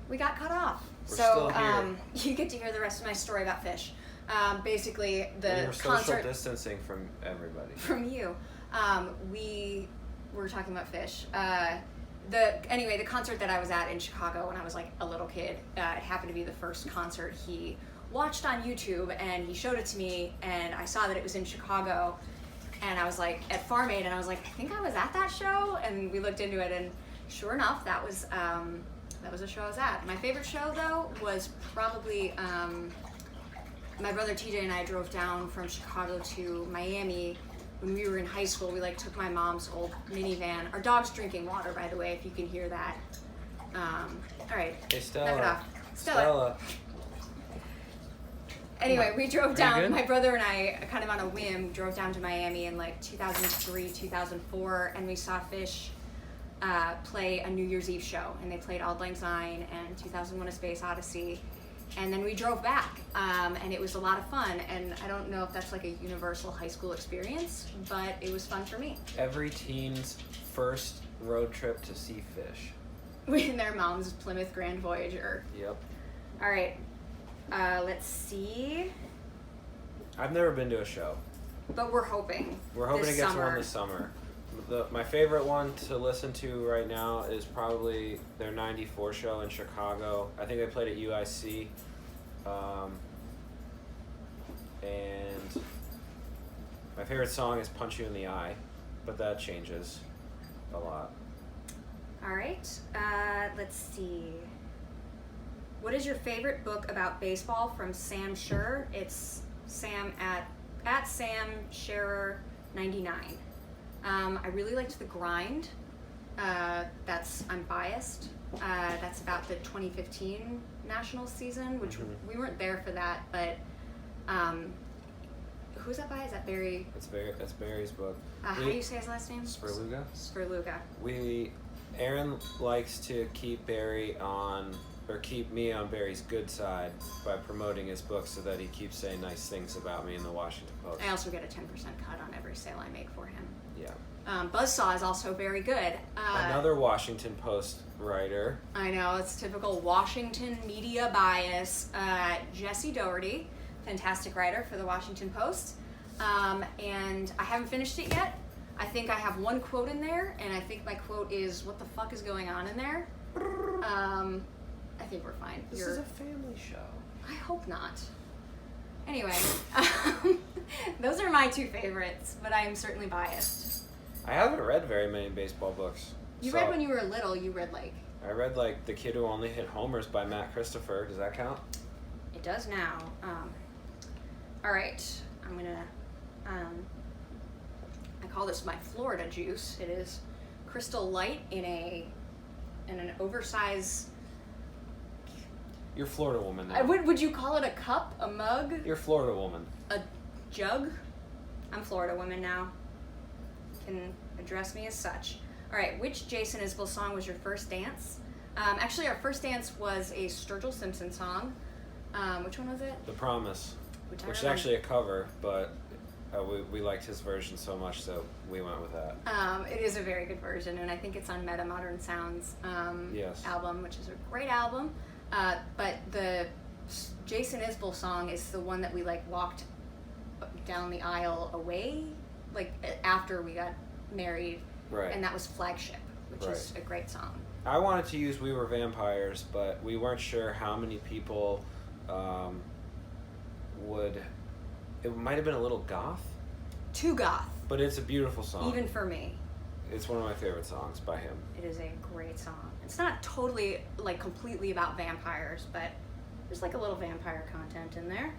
We got cut off. We're so still here. You get to hear the rest of my story about Phish. Basically, the We're concert social distancing from everybody. from you. We were talking about Phish. The concert that I was at in Chicago when I was like a little kid, it happened to be the first concert he watched on YouTube, and he showed it to me, and I saw that it was in Chicago, and I was like at Farm Aid, and I was like, I think I was at that show, and we looked into it, and sure enough, that was a show I was at. My favorite show though was probably my brother TJ and I drove down from Chicago to Miami. When we were in high school, we like took my mom's old minivan. Our dog's drinking water, by the way, if you can hear that. All right. Hey, Stella. Knock it off. Stella. Anyway, we drove down, my brother and I, kind of on a whim, drove down to Miami in like 2003, 2004, and we saw Phish play a New Year's Eve show. And they played Auld Lang Syne and 2001: A Space Odyssey. And then we drove back, and it was a lot of fun. And I don't know if that's like a universal high school experience, but it was fun for me. Every teen's first road trip to see Phish. In their mom's Plymouth Grand Voyager. Yep. All right, let's see. I've never been to a show. But we're hoping. We're hoping to get to summer. one this summer. My favorite one to listen to right now is probably their 94 show in Chicago. I think they played at UIC. And my favorite song is Punch You in the Eye, but that changes a lot. All right, let's see. What is your favorite book about baseball from Sam Scher? It's Sam at Sam Scherer 99. I really liked The Grind. I'm biased. That's about the 2015 Nationals season, which we weren't there for that, but who's that by? Is that Barry? That's Barry's book. How do you say his last name? Sperluga. Sperluga. Aaron likes to keep me on Barry's good side by promoting his book so that he keeps saying nice things about me in the Washington Post. I also get a 10% cut on every sale I make for him. Yeah. Buzzsaw is also very good. Another Washington Post writer. I know, it's typical Washington media bias. Jesse Doherty, fantastic writer for the Washington Post. And I haven't finished it yet. I think I have one quote in there, and I think my quote is, "What the fuck is going on in there?" I think we're fine. This is a family show. I hope not. Anyway, those are my two favorites, but I am certainly biased. I haven't read very many baseball books. You read when you were little, you read like... I read like The Kid Who Only Hit Homers by Matt Christopher. Does that count? It does now. All right, I'm gonna... I call this my Florida juice. It is Crystal Light in an oversized... You're a Florida woman now. Would you call it a cup, a mug? You're a Florida woman. A jug? I'm Florida woman now. Can address me as such. All right, which Jason Isbell song was your first dance? Actually, our first dance was a Sturgill Simpson song. Which one was it? The Promise, which is remember. actually a cover, but we liked his version so much, so we went with that. It is a very good version, and I think it's on Meta Modern Sounds Yes. album, which is a great album. But the Jason Isbell song is the one that we like walked down the aisle away, like after we got married, Right. and that was Flagship, which is a great song. I wanted to use We Were Vampires, but we weren't sure how many people would... It might have been a little goth. Too goth. But it's a beautiful song. Even for me. It's one of my favorite songs by him. It is a great song. It's not totally, like, completely about vampires, but there's, like, a little vampire content in there.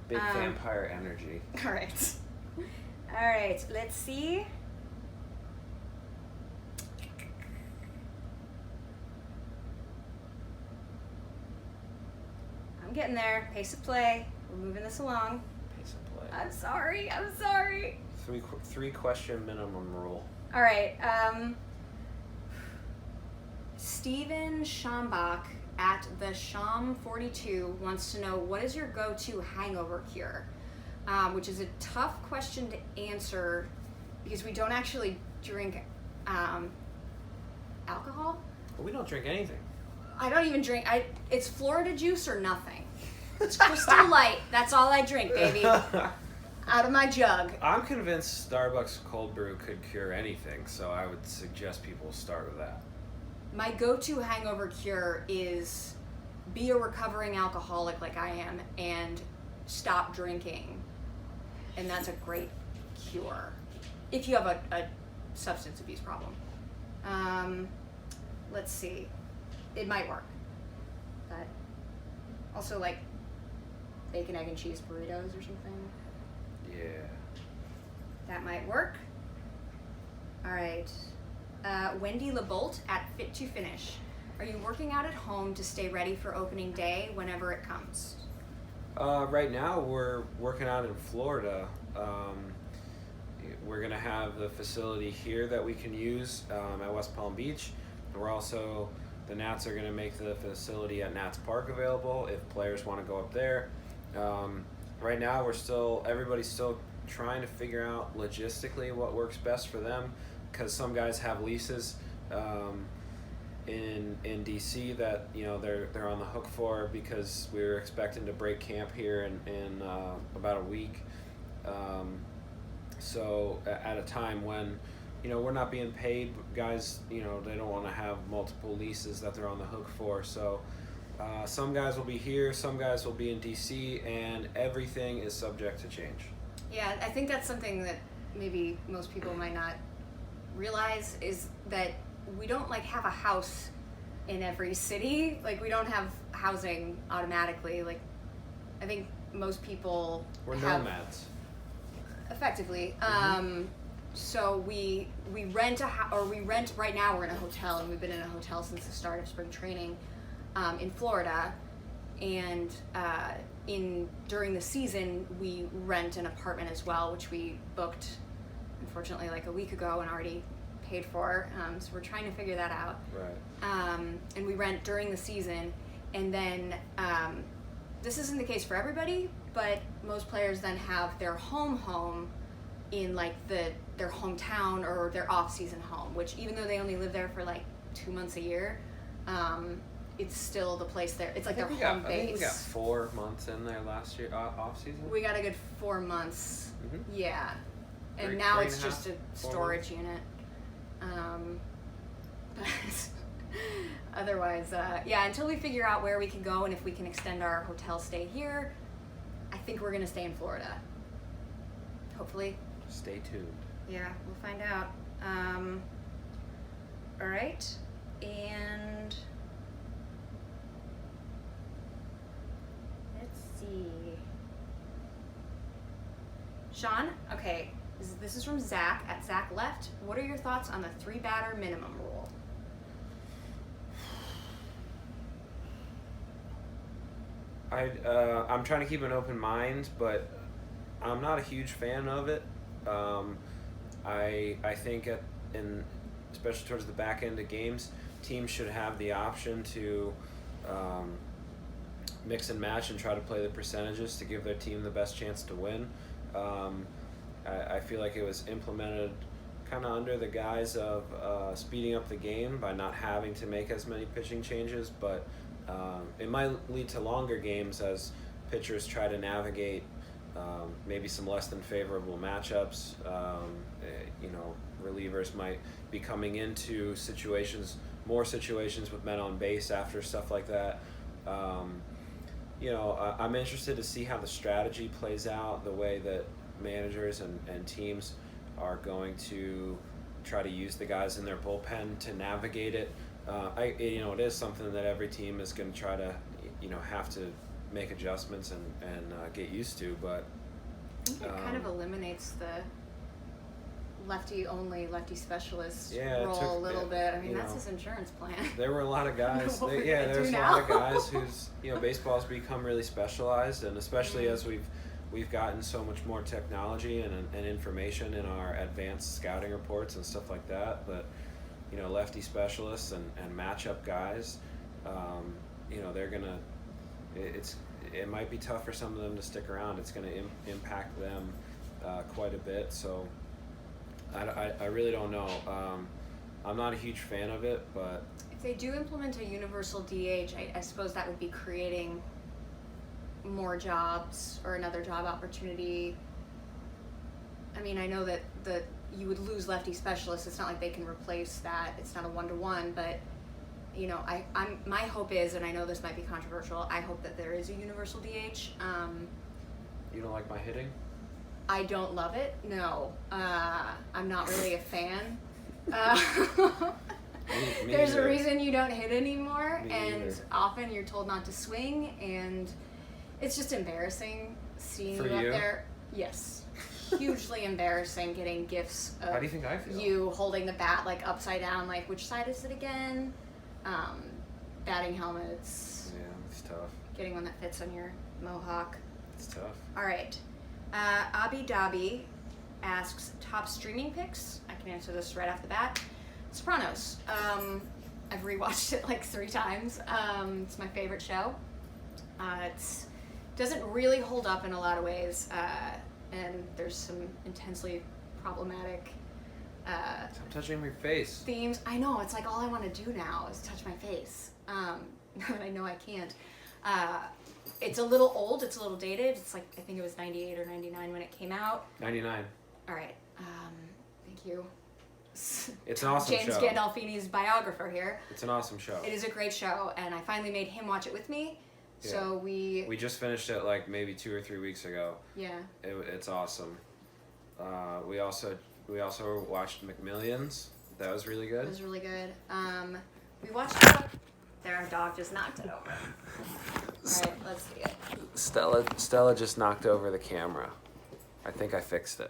Big vampire energy. All right. All right, let's see. I'm getting there. Pace of play. We're moving this along. Pace of play. I'm sorry. Three question minimum rule. All right. Steven Schambach at the Sham42 wants to know, what is your go-to hangover cure? Which is a tough question to answer because we don't actually drink alcohol. But we don't drink anything. I don't even drink. It's Florida juice or nothing. It's Crystal Light. That's all I drink, baby. Out of my jug. I'm convinced Starbucks cold brew could cure anything, so I would suggest people start with that. My go-to hangover cure is be a recovering alcoholic like I am and stop drinking. And that's a great cure if you have a substance abuse problem. Let's see. It might work. But also like bacon, egg, and cheese burritos or something. Yeah. That might work. All right. Wendy LeBolt at Fit to Finish. Are you working out at home to stay ready for opening day whenever it comes? Right now we're working out in Florida. We're gonna have the facility here that we can use at West Palm Beach. We're also, the Nats are gonna make the facility at Nats Park available if players want to go up there. Right now everybody's still trying to figure out logistically what works best for them, because some guys have leases in DC that they're on the hook for, because we were expecting to break camp here in about a week. So at a time when we're not being paid, guys they don't want to have multiple leases that they're on the hook for. So some guys will be here, some guys will be in DC, and everything is subject to change. Yeah, I think that's something that maybe most people might not realize, is that we don't have a house in every city. Like, we don't have housing automatically. Like, I think most people We're have, nomads. effectively. Mm-hmm. So we rent right now. We're in a hotel, and we've been in a hotel since the start of spring training in Florida. And during the season, we rent an apartment as well, which we booked, unfortunately, a week ago and already paid for. So we're trying to figure that out. Right. And we rent during the season, and then this isn't the case for everybody, but most players then have their home in their hometown or their off-season home, which even though they only live there for 2 months a year, it's still the place there. It's their home base. I think we got 4 months in there last year, off season. We got a good 4 months. Mm-hmm. Yeah. And Three now and it's a just half, a 4 storage unit. But otherwise, until we figure out where we can go and if we can extend our hotel stay here, I think we're going to stay in Florida. Hopefully. Stay tuned. Yeah, we'll find out. All right. And let's see. Sean, okay, this is from Zach at Zach Left. What are your thoughts on the 3-batter minimum rule? I'm trying to keep an open mind, but I'm not a huge fan of it. I think especially towards the back end of games, teams should have the option to mix and match and try to play the percentages to give their team the best chance to win. I feel like it was implemented kind of under the guise of speeding up the game by not having to make as many pitching changes, but it might lead to longer games as pitchers try to navigate maybe some less than favorable matchups. Relievers might be coming into more situations with men on base after stuff like that. I'm interested to see how the strategy plays out, the way that managers and teams are going to try to use the guys in their bullpen to navigate it. It is something that every team is going to try to, have to make adjustments and get used to, but I think it kind of eliminates the lefty specialist role a little bit. I mean, that's his insurance plan. There were a lot of guys. There's a lot of guys whose baseball's become really specialized, and especially as we've gotten so much more technology and information in our advanced scouting reports and stuff like that. But lefty specialists and matchup guys, they're gonna. It might be tough for some of them to stick around. It's going to impact them quite a bit. So I really don't know. I'm not a huge fan of it, but if they do implement a universal DH, I suppose that would be creating more jobs or another job opportunity. I mean, I know that you would lose lefty specialists. It's not like they can replace that. It's not a 1-to-1, but you know, my hope is, and I know this might be controversial, I hope that there is a universal DH. You don't like my hitting? I don't love it. No, I'm not really a fan. Me There's either. a reason you don't hit anymore, Me and either. often you're told not to swing, and it's just embarrassing seeing For you up you? there. Yes, hugely embarrassing getting gifts of How do you think I feel? you holding the bat like upside down, like which side is it again? Batting helmets, Yeah, it's tough. getting one that fits on your mohawk. It's tough. All right. Abi Dhabi asks top streaming picks. I can answer this right off the bat. Sopranos. I've rewatched it like 3 times. It's my favorite show. It doesn't really hold up in a lot of ways, and there's some intensely problematic Stop touching your face. themes. I know, it's like all I want to do now is touch my face. Now that I know I can't. It's a little old, it's a little dated. It's like, I think it was 98 or 99 when it came out. 99. All right. Thank you. It's an awesome James show. Gandolfini's biographer here. It's an awesome show. It is a great show, and I finally made him watch it with me. So we We just finished it like maybe 2 or 3 weeks ago. yeah. It's awesome. We also watched McMillions. That was really It good. was really good. We watched there, our dog just knocked it over. All right, let's see it. Stella just knocked over the camera. I think I fixed it.